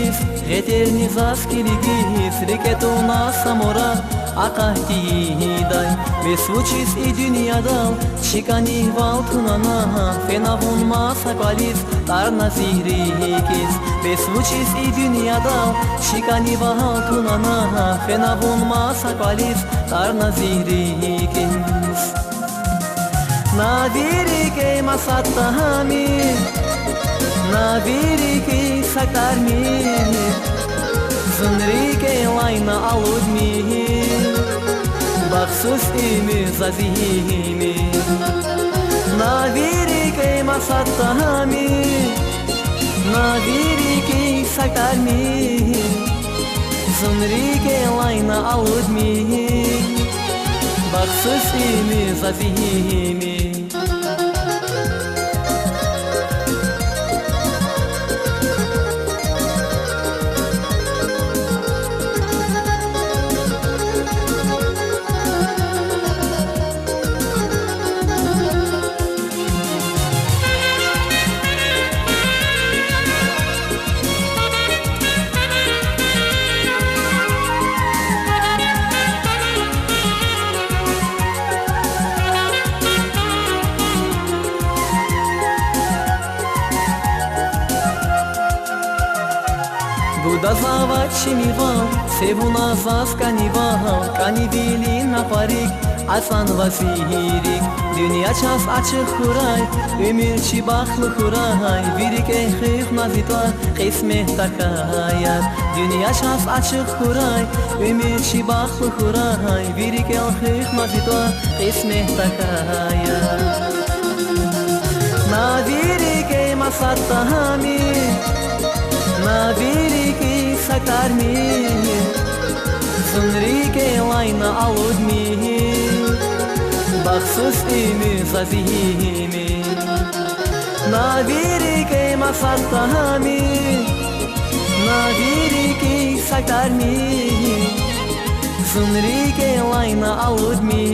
килигис, гетерни зас килигис, рекет у нас самора, акахтидай. Весучис и дюниядал, чикани валтунана, фенавун масакалис, тарна зирикис. Весучис и дюниядал, чикани валтунана, фенавун масакалис, тарна зирикис. Navirike masattahami, navirike saktarmi, zunrike layna aludmi, baksus imi zazimi. Navirike masattahami, navirike saktarmi, zunrike layna aludmi, baksus imi zazimi. Гуда завачимивал, севуна засканивал, канивили на парик, асан васирик. Dünya ças açık kuray, ömür çibaklı kuray, birik ehif nazitlar, kısmet takayar. Dünya ças açık kuray, ömür çibaklı kuray, birik ehif nazitlar, kısmet takayar. Nadirike masattahami, navirike saktarmi, zunrike layna aludmi, baksus imi zazimi. Navirike masattahami, navirike saktarmi, zunrike layna aludmi,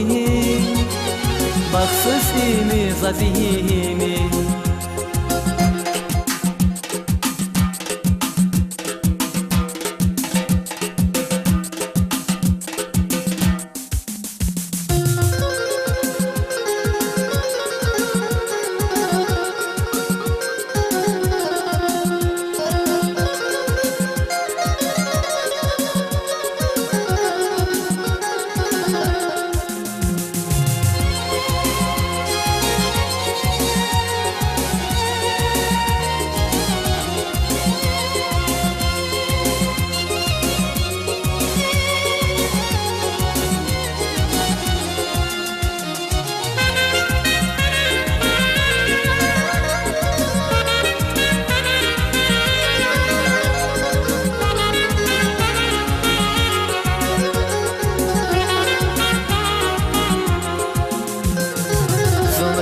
baksus imi zazimi.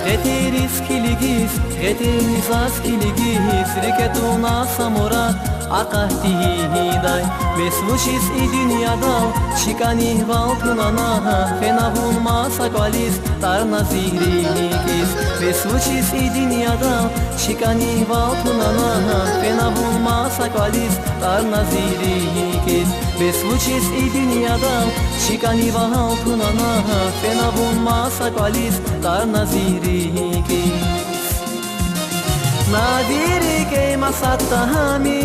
Гетерис килигис, гетернис ас килигис, рекетуна самора, акахтидай. Весвучис и дюниядал, чикани валтунана, фенавун масакалис, тарна зирикис. Весвучис и дюниядал, чикани валтунана, фенавун масакалис, тарна зирикис. Весвучис и дюниядал, чикани валтунана, фенавун масакалис, тарна зирикис. Nadirike masattahami,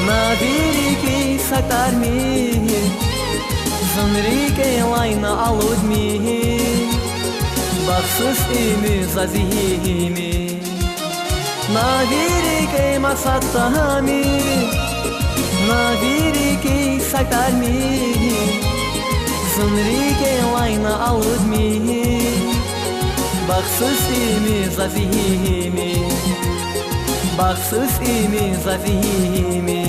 nadirike saktarmi, zunrike layna aludmi, baksus imi zazimi. Nadirike masattahami, nadirike saktarmi, zunrike layna aludmi, baksus imi zazimi, baksus imi zazimi.